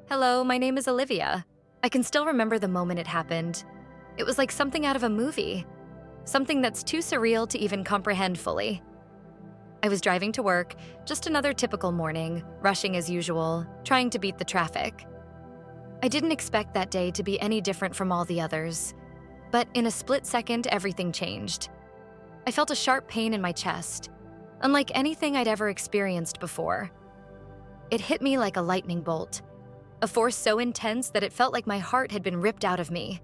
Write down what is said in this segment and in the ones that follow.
Hello, my name is Olivia. I can still remember the moment it happened. It was like something out of a movie, something that's too surreal to even comprehend fully. I was driving to work, just another typical morning, rushing as usual, trying to beat the traffic. I didn't expect that day to be any different from all the others, but in a split second, everything changed. I felt a sharp pain in my chest, unlike anything I'd ever experienced before. It hit me like a lightning bolt, a force so intense that it felt like my heart had been ripped out of me.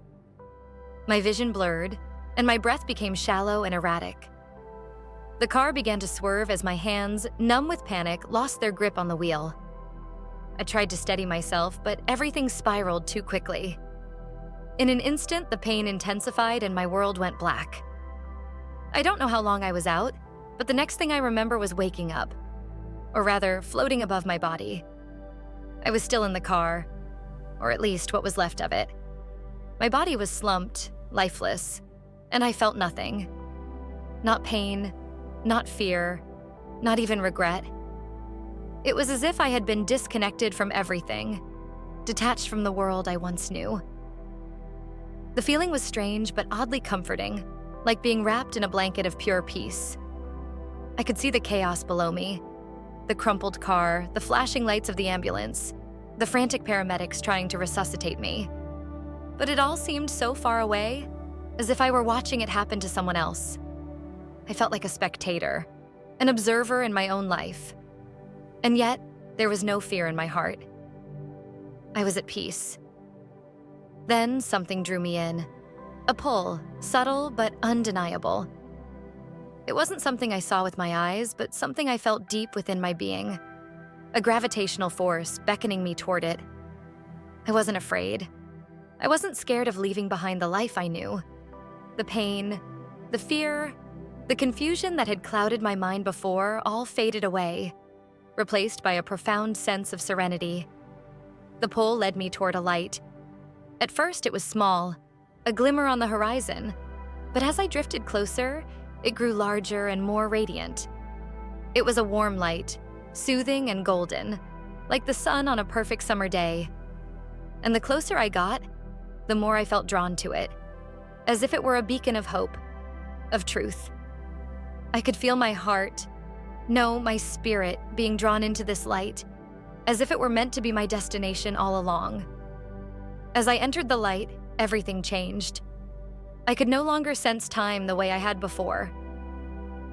My vision blurred, and my breath became shallow and erratic. The car began to swerve as my hands, numb with panic, lost their grip on the wheel. I tried to steady myself, but everything spiraled too quickly. In an instant, the pain intensified and my world went black. I don't know how long I was out, but the next thing I remember was waking up, or rather, floating above my body. I was still in the car, or at least what was left of it. My body was slumped, lifeless, and I felt nothing. Not pain, not fear, not even regret. It was as if I had been disconnected from everything, detached from the world I once knew. The feeling was strange but oddly comforting, like being wrapped in a blanket of pure peace. I could see the chaos below me, the crumpled car, the flashing lights of the ambulance, the frantic paramedics trying to resuscitate me. But it all seemed so far away, as if I were watching it happen to someone else. I felt like a spectator, an observer in my own life. And yet, there was no fear in my heart. I was at peace. Then something drew me in. A pull, subtle but undeniable. It wasn't something I saw with my eyes, but something I felt deep within my being. A gravitational force beckoning me toward it. I wasn't afraid. I wasn't scared of leaving behind the life I knew. The pain, the fear, the confusion that had clouded my mind before all faded away, replaced by a profound sense of serenity. The pull led me toward a light. At first, it was small, a glimmer on the horizon, but as I drifted closer, it grew larger and more radiant. It was a warm light, soothing and golden, like the sun on a perfect summer day. And the closer I got, the more I felt drawn to it, as if it were a beacon of hope, of truth. I could feel my heart, no, my spirit, being drawn into this light, as if it were meant to be my destination all along. As I entered the light, everything changed. I could no longer sense time the way I had before.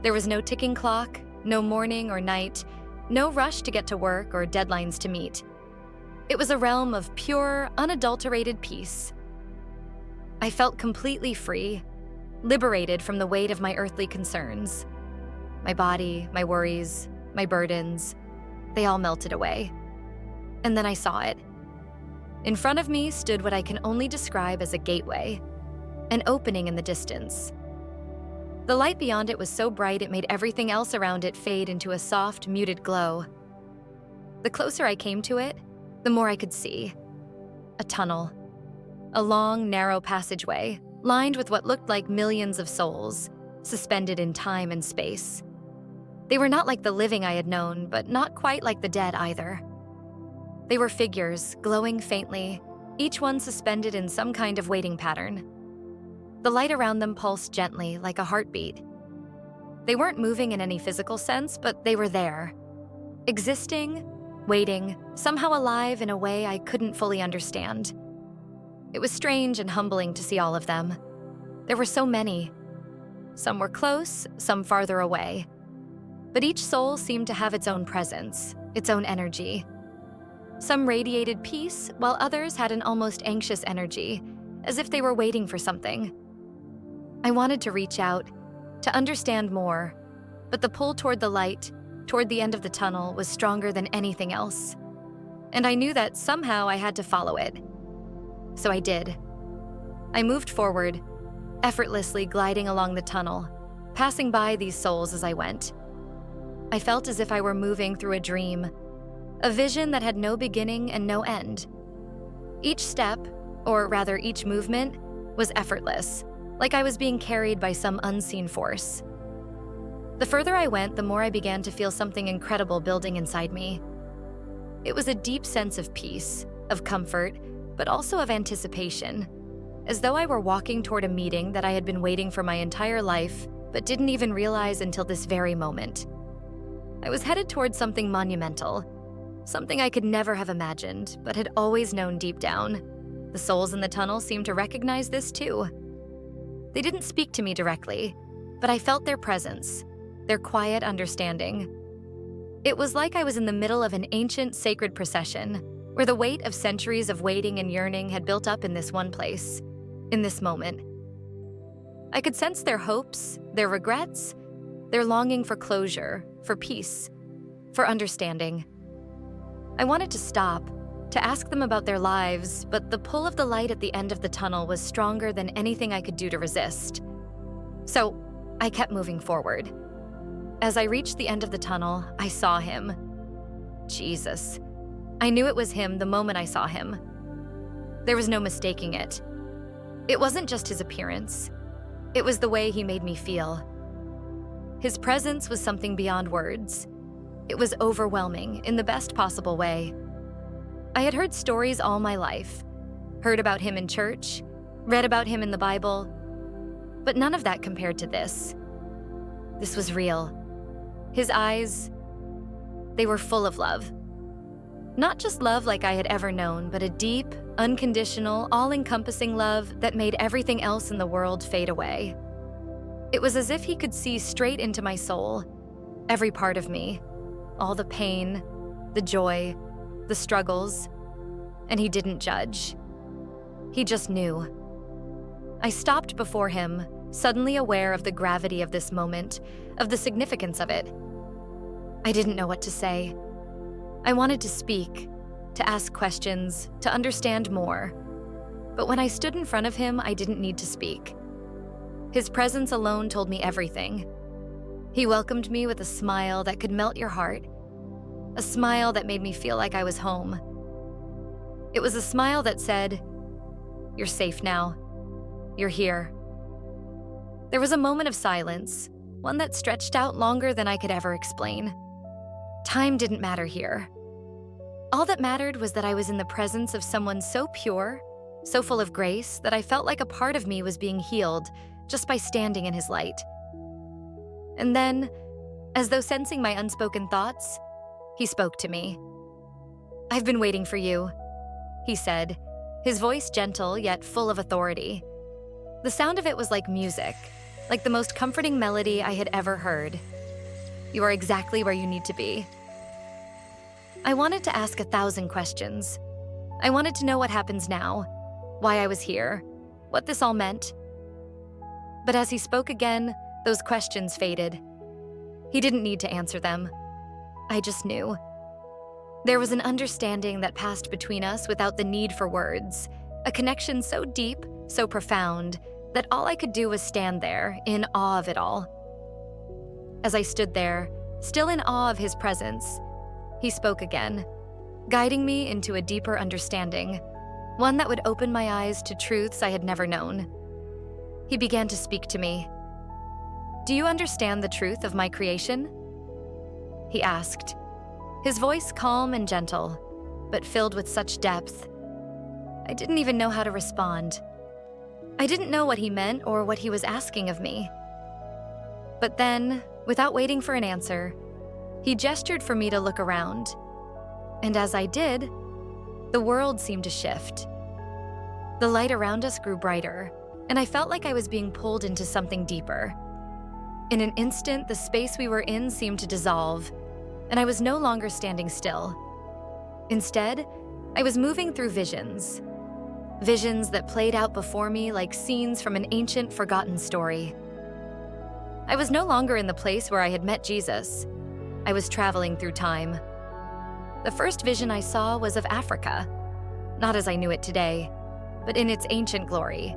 There was no ticking clock, no morning or night, no rush to get to work or deadlines to meet. It was a realm of pure, unadulterated peace. I felt completely free, liberated from the weight of my earthly concerns. My body, my worries, my burdens, they all melted away. And then I saw it. In front of me stood what I can only describe as a gateway, an opening in the distance. The light beyond it was so bright it made everything else around it fade into a soft, muted glow. The closer I came to it, the more I could see. A tunnel. A long, narrow passageway, lined with what looked like millions of souls, suspended in time and space. They were not like the living I had known, but not quite like the dead either. They were figures, glowing faintly, each one suspended in some kind of waiting pattern. The light around them pulsed gently, like a heartbeat. They weren't moving in any physical sense, but they were there. Existing, waiting, somehow alive in a way I couldn't fully understand. It was strange and humbling to see all of them. There were so many. Some were close, some farther away. But each soul seemed to have its own presence, its own energy. Some radiated peace, while others had an almost anxious energy, as if they were waiting for something. I wanted to reach out, to understand more, but the pull toward the light, toward the end of the tunnel, was stronger than anything else. And I knew that somehow I had to follow it. So I did. I moved forward, effortlessly gliding along the tunnel, passing by these souls as I went. I felt as if I were moving through a dream, a vision that had no beginning and no end. Each step, or rather each movement, was effortless, like I was being carried by some unseen force. The further I went, the more I began to feel something incredible building inside me. It was a deep sense of peace, of comfort, but also of anticipation, as though I were walking toward a meeting that I had been waiting for my entire life, but didn't even realize until this very moment. I was headed towards something monumental, something I could never have imagined, but had always known deep down. The souls in the tunnel seemed to recognize this too. They didn't speak to me directly, but I felt their presence, their quiet understanding. It was like I was in the middle of an ancient sacred procession, where the weight of centuries of waiting and yearning had built up in this one place, in this moment. I could sense their hopes, their regrets, their longing for closure, for peace, for understanding. I wanted to stop, to ask them about their lives, but the pull of the light at the end of the tunnel was stronger than anything I could do to resist. So I kept moving forward. As I reached the end of the tunnel, I saw him. Jesus. I knew it was him the moment I saw him. There was no mistaking it. It wasn't just his appearance. It was the way he made me feel. His presence was something beyond words. It was overwhelming in the best possible way. I had heard stories all my life, heard about him in church, read about him in the Bible, but none of that compared to this. This was real. His eyes, they were full of love. Not just love like I had ever known, but a deep, unconditional, all-encompassing love that made everything else in the world fade away. It was as if he could see straight into my soul, every part of me, all the pain, the joy, the struggles, and he didn't judge. He just knew. I stopped before him, suddenly aware of the gravity of this moment, of the significance of it. I didn't know what to say. I wanted to speak, to ask questions, to understand more. But when I stood in front of him, I didn't need to speak. His presence alone told me everything. He welcomed me with a smile that could melt your heart, a smile that made me feel like I was home. It was a smile that said, "You're safe now. You're here." There was a moment of silence, one that stretched out longer than I could ever explain. Time didn't matter here. All that mattered was that I was in the presence of someone so pure, so full of grace, that I felt like a part of me was being healed just by standing in his light. And then, as though sensing my unspoken thoughts, he spoke to me. "I've been waiting for you," he said, his voice gentle yet full of authority. The sound of it was like music, like the most comforting melody I had ever heard. "You are exactly where you need to be." I wanted to ask 1,000 questions. I wanted to know what happens now, why I was here, what this all meant. But as he spoke again, those questions faded. He didn't need to answer them. I just knew. There was an understanding that passed between us without the need for words, a connection so deep, so profound, that all I could do was stand there, in awe of it all. As I stood there, still in awe of his presence, he spoke again, guiding me into a deeper understanding, one that would open my eyes to truths I had never known. He began to speak to me. "Do you understand the truth of my creation?" he asked, his voice calm and gentle, but filled with such depth. I didn't even know how to respond. I didn't know what he meant or what he was asking of me. But then, without waiting for an answer, he gestured for me to look around. And as I did, the world seemed to shift. The light around us grew brighter, and I felt like I was being pulled into something deeper. In an instant, the space we were in seemed to dissolve, and I was no longer standing still. Instead, I was moving through visions. Visions that played out before me like scenes from an ancient, forgotten story. I was no longer in the place where I had met Jesus. I was traveling through time. The first vision I saw was of Africa, not as I knew it today, but in its ancient glory.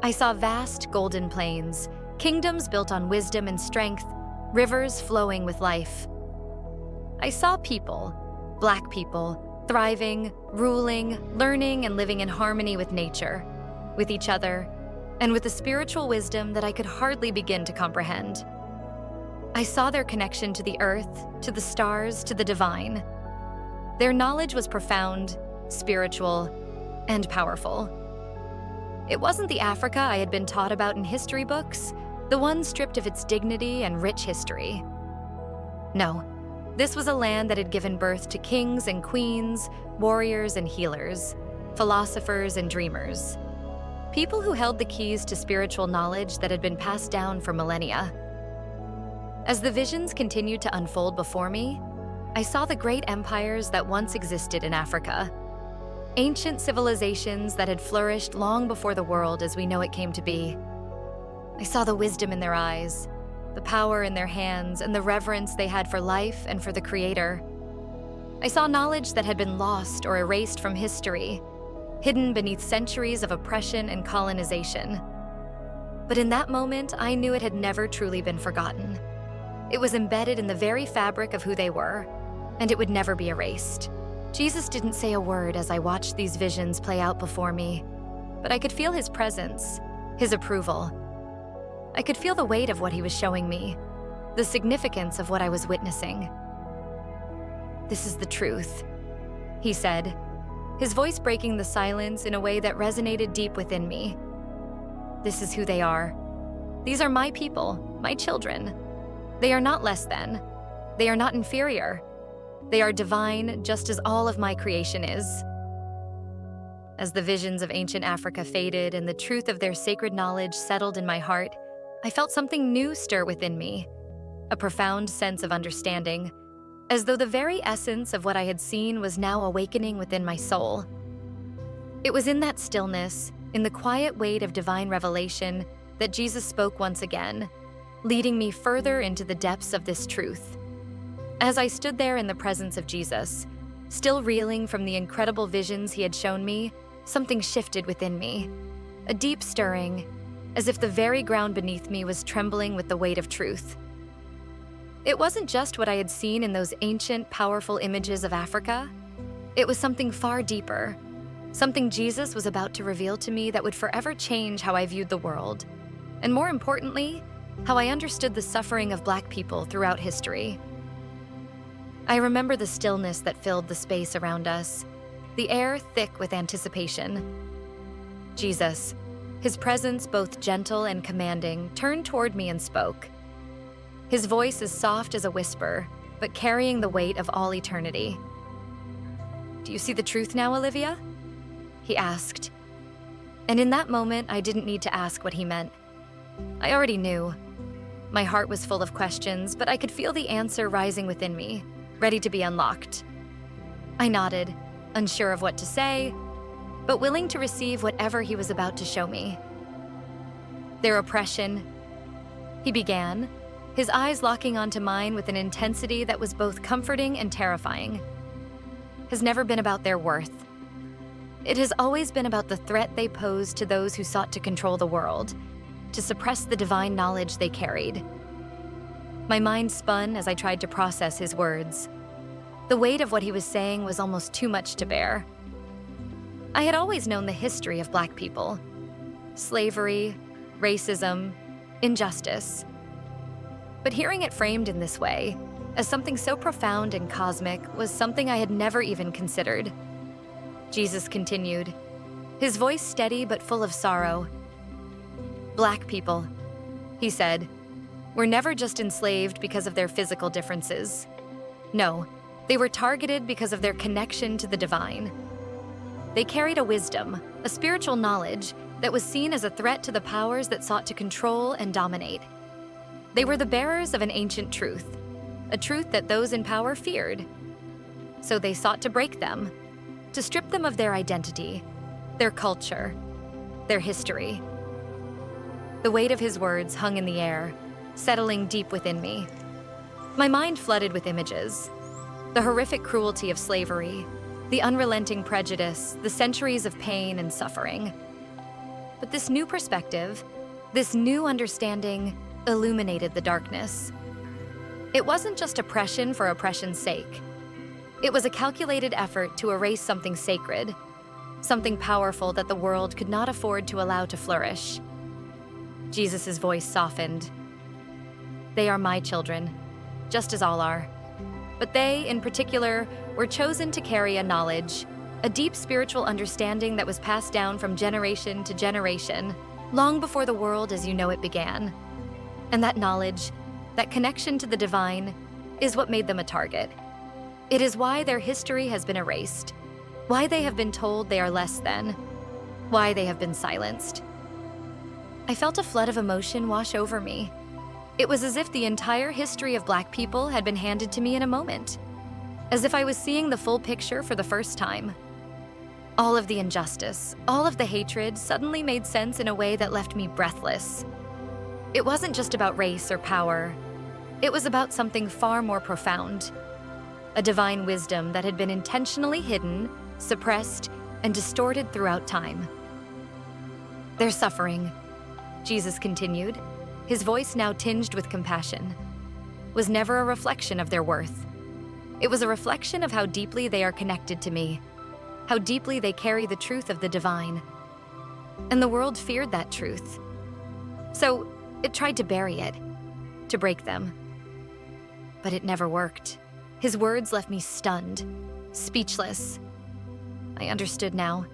I saw vast golden plains, kingdoms built on wisdom and strength, rivers flowing with life. I saw people, Black people, thriving, ruling, learning, and living in harmony with nature, with each other, and with a spiritual wisdom that I could hardly begin to comprehend. I saw their connection to the earth, to the stars, to the divine. Their knowledge was profound, spiritual, and powerful. It wasn't the Africa I had been taught about in history books, the one stripped of its dignity and rich history. No, this was a land that had given birth to kings and queens, warriors and healers, philosophers and dreamers. People who held the keys to spiritual knowledge that had been passed down for millennia. As the visions continued to unfold before me, I saw the great empires that once existed in Africa. Ancient civilizations that had flourished long before the world as we know it came to be. I saw the wisdom in their eyes, the power in their hands, and the reverence they had for life and for the Creator. I saw knowledge that had been lost or erased from history, hidden beneath centuries of oppression and colonization. But in that moment, I knew it had never truly been forgotten. It was embedded in the very fabric of who they were, and it would never be erased. Jesus didn't say a word as I watched these visions play out before me, but I could feel his presence, his approval. I could feel the weight of what he was showing me, the significance of what I was witnessing. "This is the truth," he said, his voice breaking the silence in a way that resonated deep within me. "This is who they are. These are my people, my children. They are not less than. They are not inferior. They are divine, just as all of my creation is." As the visions of ancient Africa faded and the truth of their sacred knowledge settled in my heart, I felt something new stir within me, a profound sense of understanding, as though the very essence of what I had seen was now awakening within my soul. It was in that stillness, in the quiet weight of divine revelation, that Jesus spoke once again, leading me further into the depths of this truth. As I stood there in the presence of Jesus, still reeling from the incredible visions he had shown me, something shifted within me, a deep stirring, as if the very ground beneath me was trembling with the weight of truth. It wasn't just what I had seen in those ancient, powerful images of Africa. It was something far deeper, something Jesus was about to reveal to me that would forever change how I viewed the world, and more importantly, how I understood the suffering of Black people throughout history. I remember the stillness that filled the space around us, the air thick with anticipation. Jesus, his presence both gentle and commanding, turned toward me and spoke. His voice as soft as a whisper, but carrying the weight of all eternity. "Do you see the truth now, Olivia?" he asked. And in that moment, I didn't need to ask what he meant. I already knew. My heart was full of questions, but I could feel the answer rising within me, ready to be unlocked. I nodded, unsure of what to say, but willing to receive whatever he was about to show me. "Their oppression," he began, his eyes locking onto mine with an intensity that was both comforting and terrifying, "has never been about their worth. It has always been about the threat they posed to those who sought to control the world, to suppress the divine knowledge they carried." My mind spun as I tried to process his words. The weight of what he was saying was almost too much to bear. I had always known the history of Black people: slavery, racism, injustice. But hearing it framed in this way, as something so profound and cosmic, was something I had never even considered. Jesus continued, his voice steady but full of sorrow. "Black people," he said, "were never just enslaved because of their physical differences. No, they were targeted because of their connection to the divine. They carried a wisdom, a spiritual knowledge that was seen as a threat to the powers that sought to control and dominate. They were the bearers of an ancient truth, a truth that those in power feared. So they sought to break them, to strip them of their identity, their culture, their history." The weight of his words hung in the air, settling deep within me. My mind flooded with images: the horrific cruelty of slavery, the unrelenting prejudice, the centuries of pain and suffering. But this new perspective, this new understanding, illuminated the darkness. It wasn't just oppression for oppression's sake. It was a calculated effort to erase something sacred, something powerful that the world could not afford to allow to flourish. Jesus' voice softened. "They are my children, just as all are. But they, in particular, were chosen to carry a knowledge, a deep spiritual understanding that was passed down from generation to generation, long before the world as you know it began. And that knowledge, that connection to the divine, is what made them a target. It is why their history has been erased, why they have been told they are less than, why they have been silenced. I felt a flood of emotion wash over me. It was as if the entire history of Black people had been handed to me in a moment, as if I was seeing the full picture for the first time. All of the injustice, all of the hatred suddenly made sense in a way that left me breathless. It wasn't just about race or power. It was about something far more profound. A divine wisdom that had been intentionally hidden, suppressed, and distorted throughout time. Their suffering, Jesus continued, his voice now tinged with compassion, was never a reflection of their worth. It was a reflection of how deeply they are connected to me, how deeply they carry the truth of the divine. And the world feared that truth. So it tried to bury it, to break them. But it never worked. His words left me stunned, speechless. I understood now.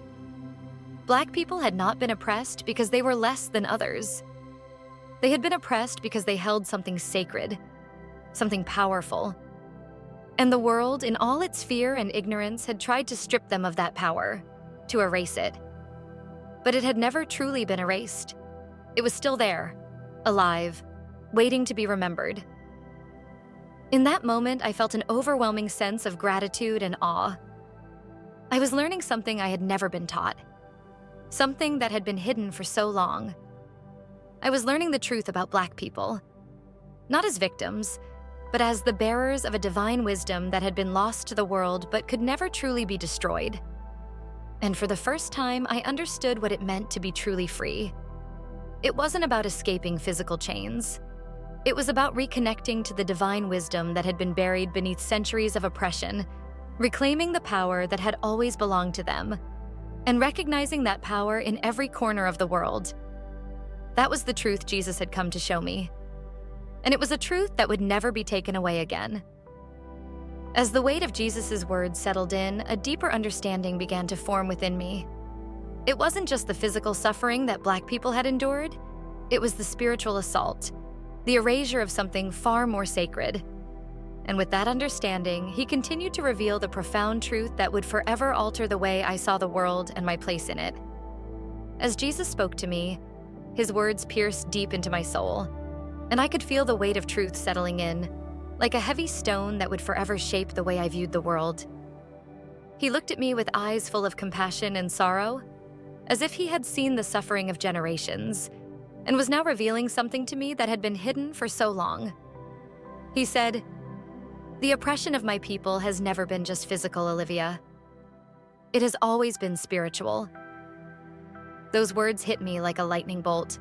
Black people had not been oppressed because they were less than others. They had been oppressed because they held something sacred, something powerful. And the world, in all its fear and ignorance, had tried to strip them of that power, to erase it. But it had never truly been erased. It was still there, alive, waiting to be remembered. In that moment, I felt an overwhelming sense of gratitude and awe. I was learning something I had never been taught, something that had been hidden for so long. I was learning the truth about Black people, not as victims, but as the bearers of a divine wisdom that had been lost to the world but could never truly be destroyed. And for the first time, I understood what it meant to be truly free. It wasn't about escaping physical chains. It was about reconnecting to the divine wisdom that had been buried beneath centuries of oppression, reclaiming the power that had always belonged to them, and recognizing that power in every corner of the world. That was the truth Jesus had come to show me. And it was a truth that would never be taken away again. As the weight of Jesus' words settled in, a deeper understanding began to form within me. It wasn't just the physical suffering that Black people had endured, it was the spiritual assault, the erasure of something far more sacred. And with that understanding, he continued to reveal the profound truth that would forever alter the way I saw the world and my place in it. As Jesus spoke to me, his words pierced deep into my soul, and I could feel the weight of truth settling in, like a heavy stone that would forever shape the way I viewed the world. He looked at me with eyes full of compassion and sorrow, as if he had seen the suffering of generations, and was now revealing something to me that had been hidden for so long. He said, "The oppression of my people has never been just physical, Olivia. It has always been spiritual." Those words hit me like a lightning bolt.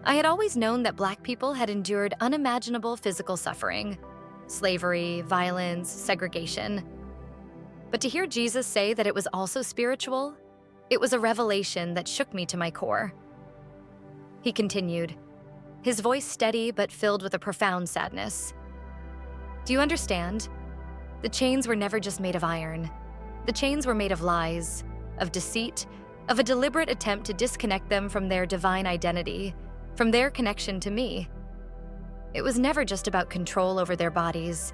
I had always known that Black people had endured unimaginable physical suffering, slavery, violence, segregation. But to hear Jesus say that it was also spiritual, it was a revelation that shook me to my core. He continued, his voice steady but filled with a profound sadness. "Do you understand? The chains were never just made of iron. The chains were made of lies, of deceit, of a deliberate attempt to disconnect them from their divine identity, from their connection to me. It was never just about control over their bodies.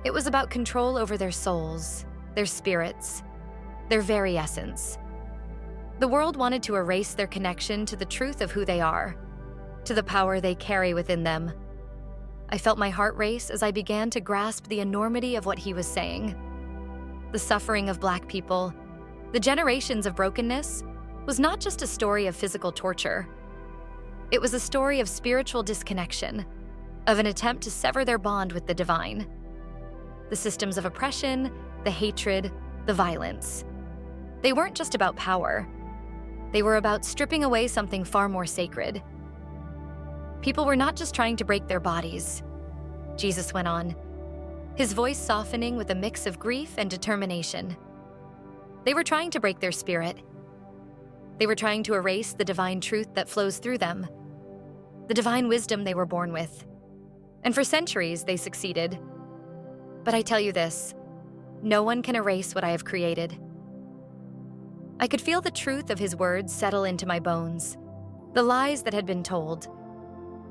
It was about control over their souls, their spirits, their very essence. The world wanted to erase their connection to the truth of who they are, to the power they carry within them. I felt my heart race as I began to grasp the enormity of what he was saying. The suffering of Black people, the generations of brokenness, was not just a story of physical torture. It was a story of spiritual disconnection, of an attempt to sever their bond with the divine. The systems of oppression, the hatred, the violence. They weren't just about power. They were about stripping away something far more sacred. People were not just trying to break their bodies, Jesus went on, his voice softening with a mix of grief and determination. They were trying to break their spirit. They were trying to erase the divine truth that flows through them, the divine wisdom they were born with. And for centuries, they succeeded. But I tell you this, no one can erase what I have created. I could feel the truth of his words settle into my bones. The lies that had been told.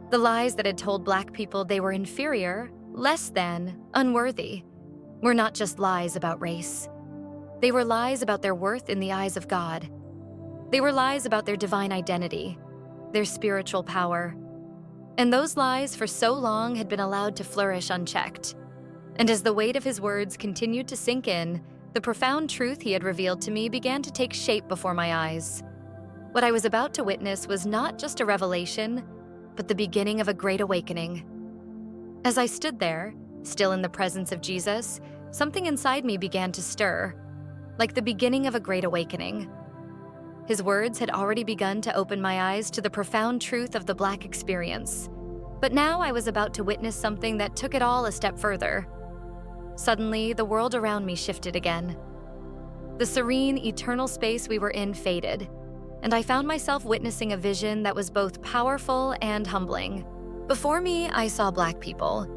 The lies that had told Black people they were inferior, less than, unworthy, were not just lies about race. They were lies about their worth in the eyes of God. They were lies about their divine identity, their spiritual power. And those lies for so long had been allowed to flourish unchecked. And as the weight of his words continued to sink in, the profound truth he had revealed to me began to take shape before my eyes. What I was about to witness was not just a revelation, but the beginning of a great awakening. As I stood there, still in the presence of Jesus, something inside me began to stir, like the beginning of a great awakening. His words had already begun to open my eyes to the profound truth of the Black experience. But now I was about to witness something that took it all a step further. Suddenly, the world around me shifted again. The serene, eternal space we were in faded, and I found myself witnessing a vision that was both powerful and humbling. Before me, I saw Black people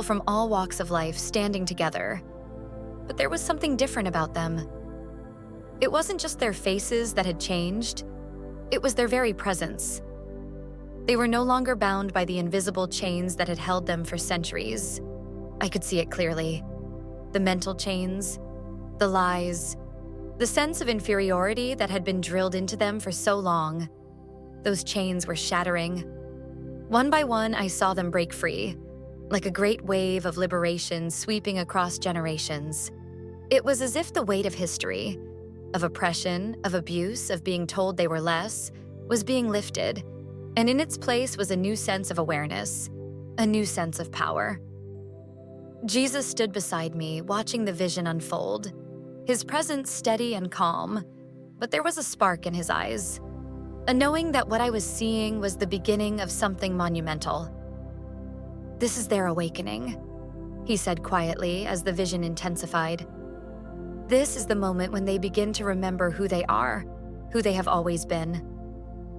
from all walks of life standing together. But there was something different about them. It wasn't just their faces that had changed, it was their very presence. They were no longer bound by the invisible chains that had held them for centuries. I could see it clearly. The mental chains, the lies, the sense of inferiority that had been drilled into them for so long. Those chains were shattering. One by one, I saw them break free, like a great wave of liberation sweeping across generations. It was as if the weight of history, of oppression, of abuse, of being told they were less, was being lifted, and in its place was a new sense of awareness, a new sense of power. Jesus stood beside me, watching the vision unfold, his presence steady and calm, but there was a spark in his eyes, a knowing that what I was seeing was the beginning of something monumental. "This is their awakening," he said quietly as the vision intensified. "This is the moment when they begin to remember who they are, who they have always been.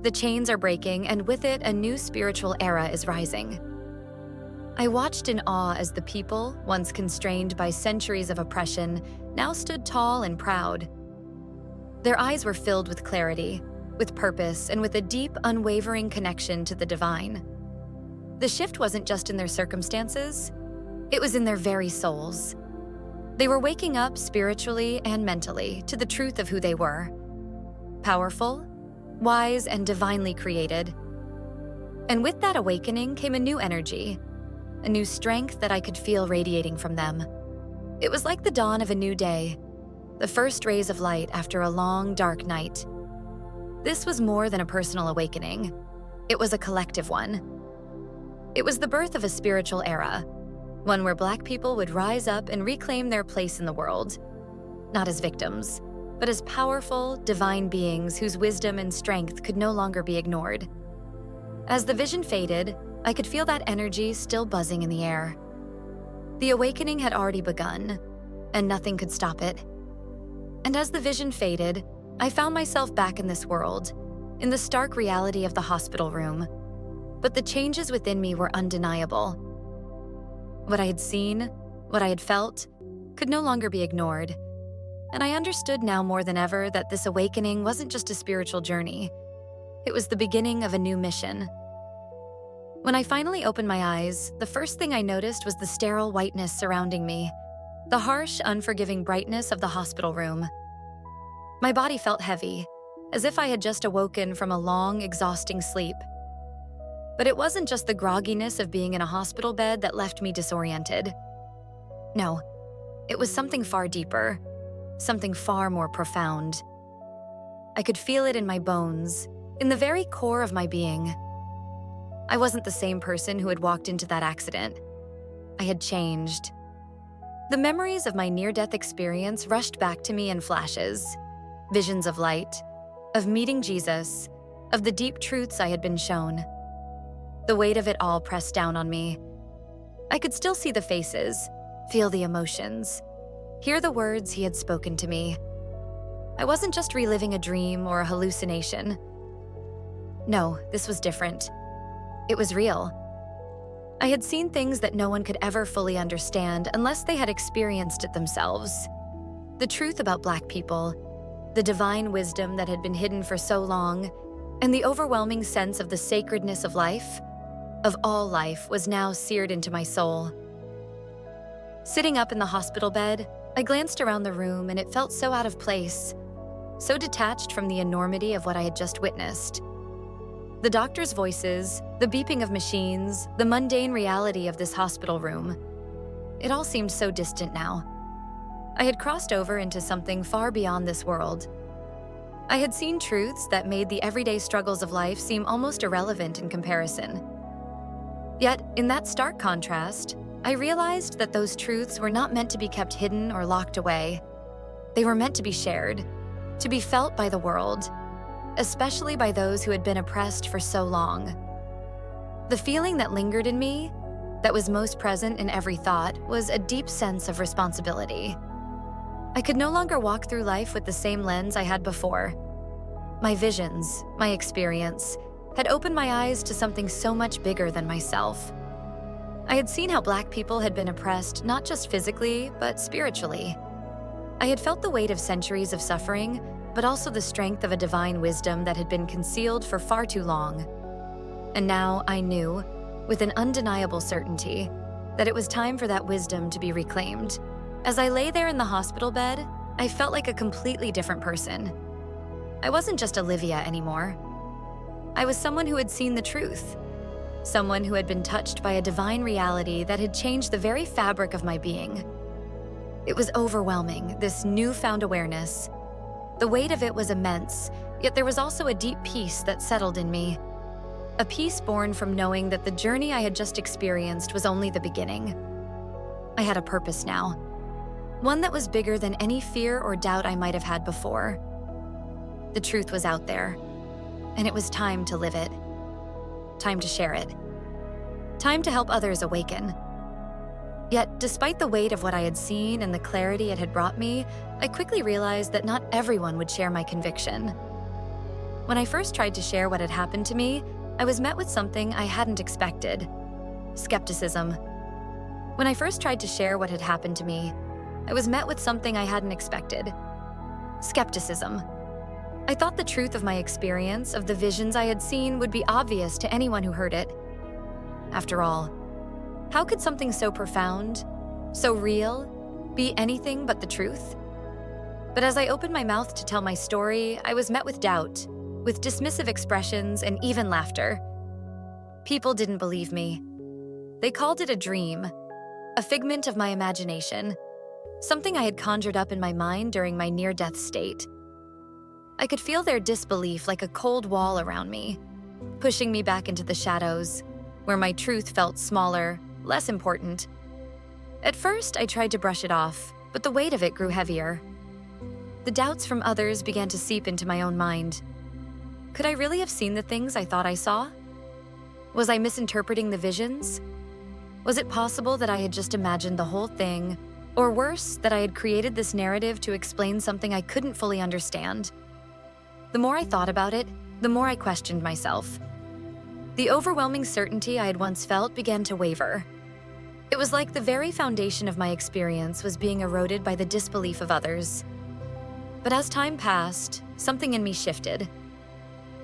The chains are breaking, and with it, a new spiritual era is rising." I watched in awe as the people, once constrained by centuries of oppression, now stood tall and proud. Their eyes were filled with clarity, with purpose, and with a deep, unwavering connection to the divine. The shift wasn't just in their circumstances, it was in their very souls. They were waking up spiritually and mentally to the truth of who they were. Powerful, wise, and divinely created. And with that awakening came a new energy, a new strength that I could feel radiating from them. It was like the dawn of a new day, the first rays of light after a long, dark night. This was more than a personal awakening. It was a collective one. It was the birth of a spiritual era, one where Black people would rise up and reclaim their place in the world, not as victims, but as powerful, divine beings whose wisdom and strength could no longer be ignored. As the vision faded, I could feel that energy still buzzing in the air. The awakening had already begun, and nothing could stop it. And as the vision faded, I found myself back in this world, in the stark reality of the hospital room. But the changes within me were undeniable. What I had seen, what I had felt, could no longer be ignored. And I understood now more than ever that this awakening wasn't just a spiritual journey. It was the beginning of a new mission. When I finally opened my eyes, the first thing I noticed was the sterile whiteness surrounding me, the harsh, unforgiving brightness of the hospital room. My body felt heavy, as if I had just awoken from a long, exhausting sleep. But it wasn't just the grogginess of being in a hospital bed that left me disoriented. No, it was something far deeper, something far more profound. I could feel it in my bones, in the very core of my being. I wasn't the same person who had walked into that accident. I had changed. The memories of my near-death experience rushed back to me in flashes, visions of light, of meeting Jesus, of the deep truths I had been shown. The weight of it all pressed down on me. I could still see the faces, feel the emotions, hear the words he had spoken to me. I wasn't just reliving a dream or a hallucination. No, this was different. It was real. I had seen things that no one could ever fully understand unless they had experienced it themselves. The truth about Black people, the divine wisdom that had been hidden for so long, and the overwhelming sense of the sacredness of life, of all life, was now seared into my soul. Sitting up in the hospital bed, I glanced around the room and it felt so out of place, so detached from the enormity of what I had just witnessed. The doctors' voices, the beeping of machines, the mundane reality of this hospital room. It all seemed so distant now. I had crossed over into something far beyond this world. I had seen truths that made the everyday struggles of life seem almost irrelevant in comparison. Yet, in that stark contrast, I realized that those truths were not meant to be kept hidden or locked away. They were meant to be shared, to be felt by the world, especially by those who had been oppressed for so long. The feeling that lingered in me, that was most present in every thought, was a deep sense of responsibility. I could no longer walk through life with the same lens I had before. My visions, my experience, had opened my eyes to something so much bigger than myself. I had seen how Black people had been oppressed not just physically, but spiritually. I had felt the weight of centuries of suffering, but also the strength of a divine wisdom that had been concealed for far too long. And now I knew, with an undeniable certainty, that it was time for that wisdom to be reclaimed. As I lay there in the hospital bed, I felt like a completely different person. I wasn't just Olivia anymore. I was someone who had seen the truth, someone who had been touched by a divine reality that had changed the very fabric of my being. It was overwhelming, this newfound awareness. The weight of it was immense, yet there was also a deep peace that settled in me. A peace born from knowing that the journey I had just experienced was only the beginning. I had a purpose now, one that was bigger than any fear or doubt I might have had before. The truth was out there, and it was time to live it. Time to share it. Time to help others awaken. Yet, despite the weight of what I had seen and the clarity it had brought me, I quickly realized that not everyone would share my conviction. When I first tried to share what had happened to me, I was met with something I hadn't expected: skepticism. When I first tried to share what had happened to me, I was met with something I hadn't expected: skepticism. I thought the truth of my experience, of the visions I had seen, would be obvious to anyone who heard it. After all, how could something so profound, so real, be anything but the truth? But as I opened my mouth to tell my story, I was met with doubt, with dismissive expressions and even laughter. People didn't believe me. They called it a dream, a figment of my imagination, something I had conjured up in my mind during my near-death state. I could feel their disbelief like a cold wall around me, pushing me back into the shadows, where my truth felt smaller, less important. At first, I tried to brush it off, but the weight of it grew heavier. The doubts from others began to seep into my own mind. Could I really have seen the things I thought I saw? Was I misinterpreting the visions? Was it possible that I had just imagined the whole thing, or worse, that I had created this narrative to explain something I couldn't fully understand? The more I thought about it, the more I questioned myself. The overwhelming certainty I had once felt began to waver. It was like the very foundation of my experience was being eroded by the disbelief of others. But as time passed, something in me shifted.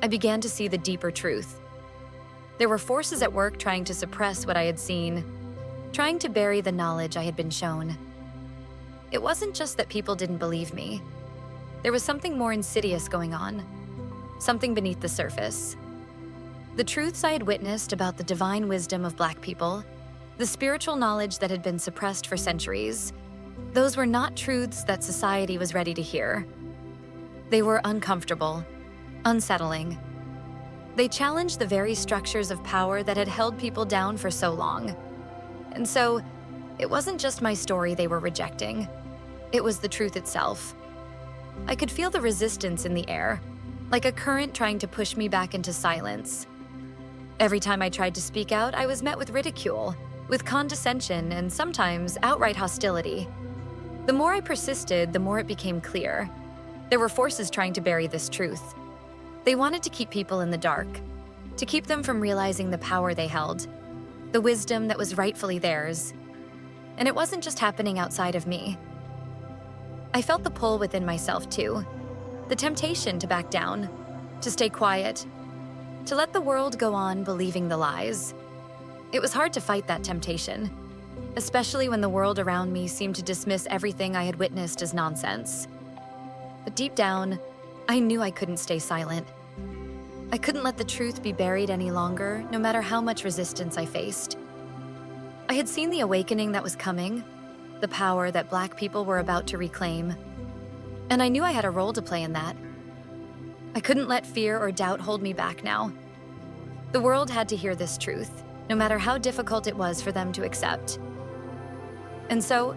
I began to see the deeper truth. There were forces at work trying to suppress what I had seen, trying to bury the knowledge I had been shown. It wasn't just that people didn't believe me. There was something more insidious going on, something beneath the surface. The truths I had witnessed about the divine wisdom of Black people, the spiritual knowledge that had been suppressed for centuries, those were not truths that society was ready to hear. They were uncomfortable, unsettling. They challenged the very structures of power that had held people down for so long. And so, it wasn't just my story they were rejecting. It was the truth itself. I could feel the resistance in the air, like a current trying to push me back into silence. Every time I tried to speak out, I was met with ridicule, with condescension, and sometimes outright hostility. The more I persisted, the more it became clear. There were forces trying to bury this truth. They wanted to keep people in the dark, to keep them from realizing the power they held, the wisdom that was rightfully theirs. And it wasn't just happening outside of me. I felt the pull within myself too. The temptation to back down, to stay quiet, to let the world go on believing the lies. It was hard to fight that temptation, especially when the world around me seemed to dismiss everything I had witnessed as nonsense. But deep down, I knew I couldn't stay silent. I couldn't let the truth be buried any longer, no matter how much resistance I faced. I had seen the awakening that was coming, the power that Black people were about to reclaim, and I knew I had a role to play in that. I couldn't let fear or doubt hold me back now. The world had to hear this truth, no matter how difficult it was for them to accept. And so,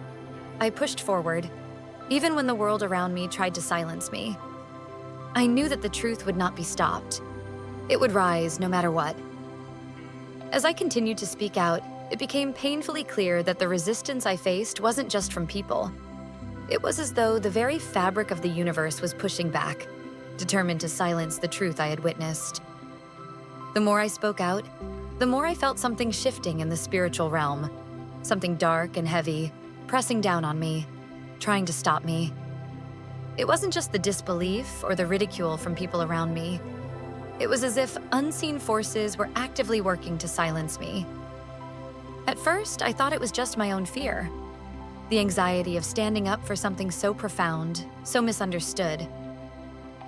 I pushed forward, even when the world around me tried to silence me. I knew that the truth would not be stopped. It would rise no matter what. As I continued to speak out, it became painfully clear that the resistance I faced wasn't just from people. It was as though the very fabric of the universe was pushing back, determined to silence the truth I had witnessed. The more I spoke out, the more I felt something shifting in the spiritual realm, something dark and heavy, pressing down on me, trying to stop me. It wasn't just the disbelief or the ridicule from people around me. It was as if unseen forces were actively working to silence me. At first, I thought it was just my own fear, the anxiety of standing up for something so profound, so misunderstood.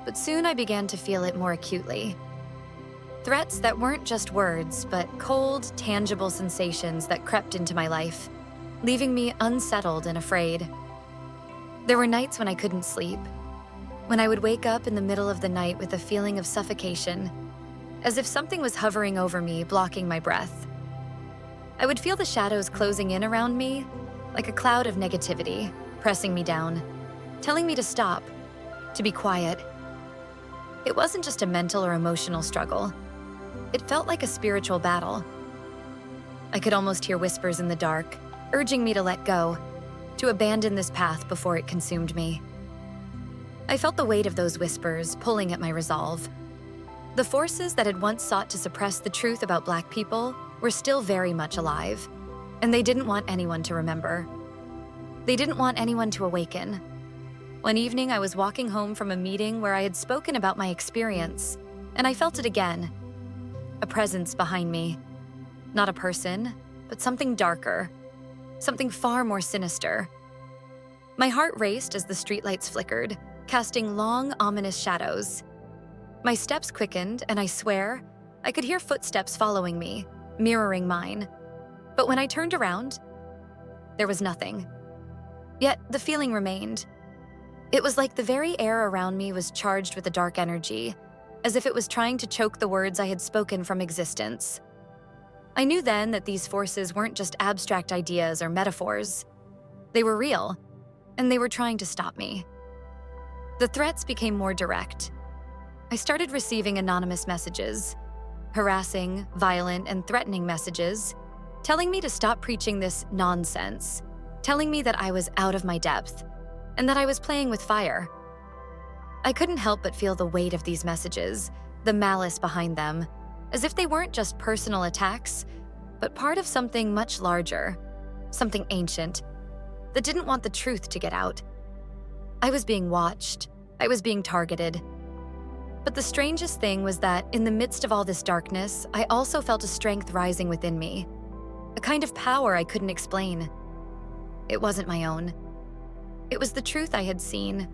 But soon I began to feel it more acutely. Threats that weren't just words, but cold, tangible sensations that crept into my life, leaving me unsettled and afraid. There were nights when I couldn't sleep, when I would wake up in the middle of the night with a feeling of suffocation, as if something was hovering over me, blocking my breath. I would feel the shadows closing in around me, like a cloud of negativity, pressing me down, telling me to stop, to be quiet. It wasn't just a mental or emotional struggle. It felt like a spiritual battle. I could almost hear whispers in the dark, urging me to let go, to abandon this path before it consumed me. I felt the weight of those whispers pulling at my resolve. The forces that had once sought to suppress the truth about Black people were still very much alive, and they didn't want anyone to remember. They didn't want anyone to awaken. One evening, I was walking home from a meeting where I had spoken about my experience, and I felt it again. A presence behind me. Not a person, but something darker. Something far more sinister. My heart raced as the streetlights flickered, casting long, ominous shadows. My steps quickened, and I swear, I could hear footsteps following me, mirroring mine. But when I turned around, there was nothing. Yet the feeling remained. It was like the very air around me was charged with a dark energy, as if it was trying to choke the words I had spoken from existence. I knew then that these forces weren't just abstract ideas or metaphors. They were real, and they were trying to stop me. The threats became more direct. I started receiving anonymous messages, harassing, violent, and threatening messages, telling me to stop preaching this nonsense, telling me that I was out of my depth, and that I was playing with fire. I couldn't help but feel the weight of these messages, the malice behind them, as if they weren't just personal attacks, but part of something much larger, something ancient, that didn't want the truth to get out. I was being watched. I was being targeted. But the strangest thing was that in the midst of all this darkness, I also felt a strength rising within me, a kind of power I couldn't explain. It wasn't my own. It was the truth I had seen,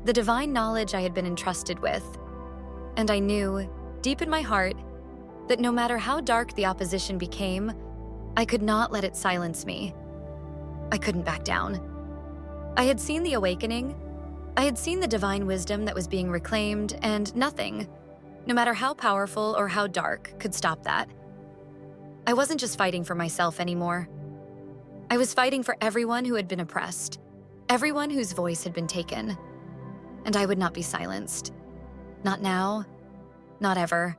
the divine knowledge I had been entrusted with. And I knew, deep in my heart, that no matter how dark the opposition became, I could not let it silence me. I couldn't back down. I had seen the awakening. I had seen the divine wisdom that was being reclaimed, and nothing, no matter how powerful or how dark, could stop that. I wasn't just fighting for myself anymore. I was fighting for everyone who had been oppressed, everyone whose voice had been taken. And I would not be silenced. Not now, not ever.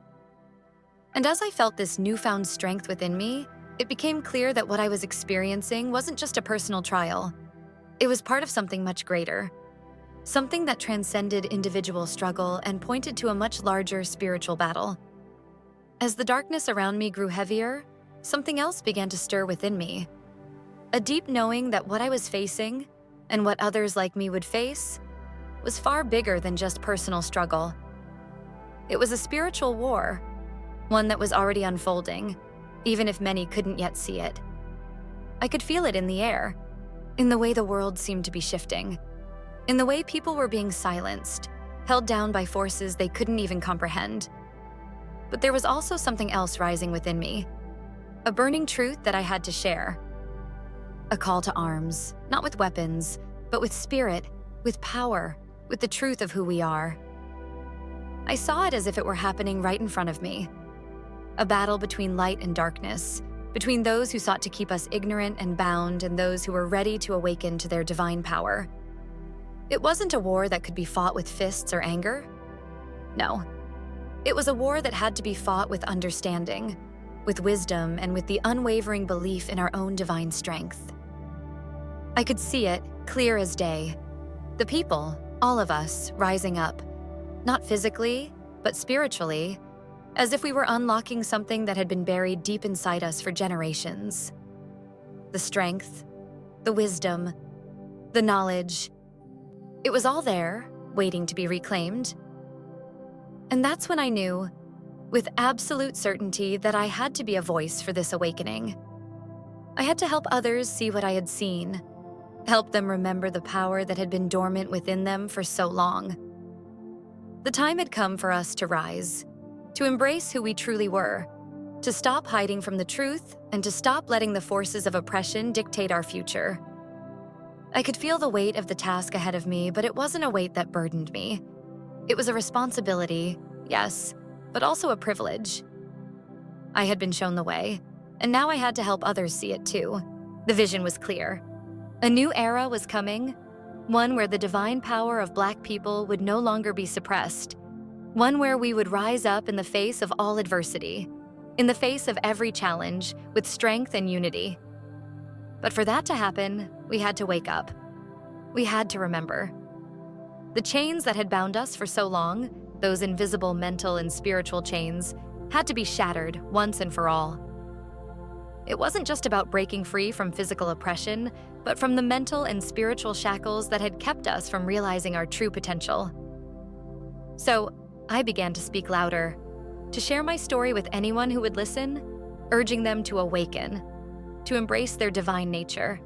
And as I felt this newfound strength within me, it became clear that what I was experiencing wasn't just a personal trial. It was part of something much greater, something that transcended individual struggle and pointed to a much larger spiritual battle. As the darkness around me grew heavier, something else began to stir within me. A deep knowing that what I was facing, and what others like me would face, was far bigger than just personal struggle. It was a spiritual war, one that was already unfolding, even if many couldn't yet see it. I could feel it in the air, in the way the world seemed to be shifting, in the way people were being silenced, held down by forces they couldn't even comprehend. But there was also something else rising within me, a burning truth that I had to share. A call to arms, not with weapons, but with spirit, with power, with the truth of who we are. I saw it as if it were happening right in front of me. A battle between light and darkness, between those who sought to keep us ignorant and bound and those who were ready to awaken to their divine power. It wasn't a war that could be fought with fists or anger. No. It was a war that had to be fought with understanding, with wisdom, and with the unwavering belief in our own divine strength. I could see it, clear as day. The people, all of us, rising up, not physically, but spiritually, as if we were unlocking something that had been buried deep inside us for generations. The strength, the wisdom, the knowledge. It was all there, waiting to be reclaimed. And that's when I knew, with absolute certainty, that I had to be a voice for this awakening. I had to help others see what I had seen, help them remember the power that had been dormant within them for so long. The time had come for us to rise, to embrace who we truly were, to stop hiding from the truth, and to stop letting the forces of oppression dictate our future. I could feel the weight of the task ahead of me, but it wasn't a weight that burdened me. It was a responsibility, yes, but also a privilege. I had been shown the way, and now I had to help others see it too. The vision was clear. A new era was coming, one where the divine power of Black people would no longer be suppressed, one where we would rise up in the face of all adversity, in the face of every challenge, with strength and unity. But for that to happen, we had to wake up. We had to remember. The chains that had bound us for so long, those invisible mental and spiritual chains, had to be shattered once and for all. It wasn't just about breaking free from physical oppression, but from the mental and spiritual shackles that had kept us from realizing our true potential. So, I began to speak louder, to share my story with anyone who would listen, urging them to awaken, to embrace their divine nature,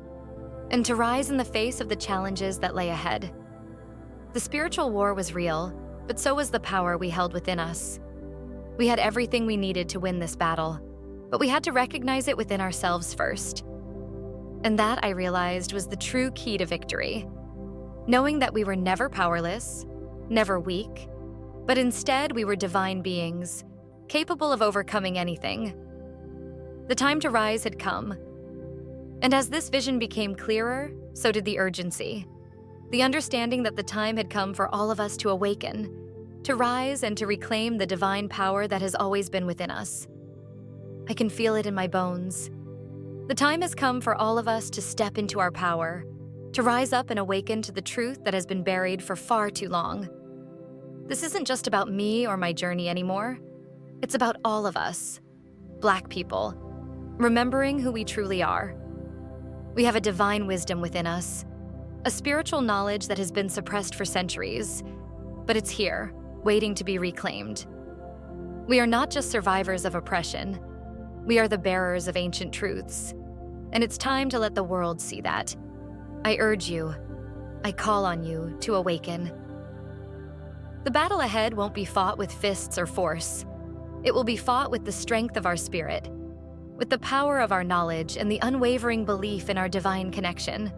and to rise in the face of the challenges that lay ahead. The spiritual war was real, but so was the power we held within us. We had everything we needed to win this battle, but we had to recognize it within ourselves first. And that, I realized, was the true key to victory. Knowing that we were never powerless, never weak, but instead we were divine beings, capable of overcoming anything. The time to rise had come. And as this vision became clearer, so did the urgency. The understanding that the time had come for all of us to awaken, to rise and to reclaim the divine power that has always been within us. I can feel it in my bones. The time has come for all of us to step into our power, to rise up and awaken to the truth that has been buried for far too long. This isn't just about me or my journey anymore. It's about all of us, Black people, remembering who we truly are. We have a divine wisdom within us, a spiritual knowledge that has been suppressed for centuries, but it's here, waiting to be reclaimed. We are not just survivors of oppression. We are the bearers of ancient truths, and it's time to let the world see that. I urge you, I call on you to awaken. The battle ahead won't be fought with fists or force. It will be fought with the strength of our spirit, with the power of our knowledge and the unwavering belief in our divine connection.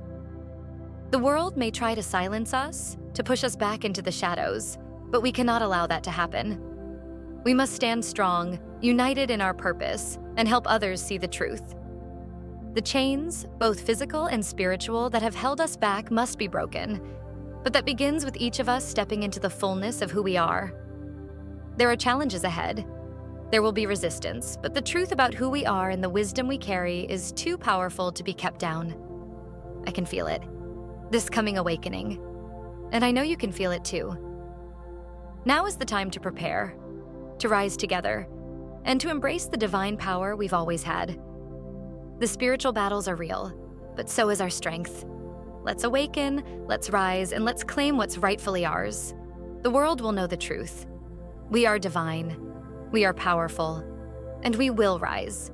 The world may try to silence us, to push us back into the shadows, but we cannot allow that to happen. We must stand strong, united in our purpose, and help others see the truth. The chains, both physical and spiritual, that have held us back must be broken, but that begins with each of us stepping into the fullness of who we are. There are challenges ahead. There will be resistance, but the truth about who we are and the wisdom we carry is too powerful to be kept down. I can feel it, this coming awakening, and I know you can feel it too. Now is the time to prepare, to rise together, and to embrace the divine power we've always had. The spiritual battles are real, but so is our strength. Let's awaken, let's rise, and let's claim what's rightfully ours. The world will know the truth. We are divine, we are powerful, and we will rise.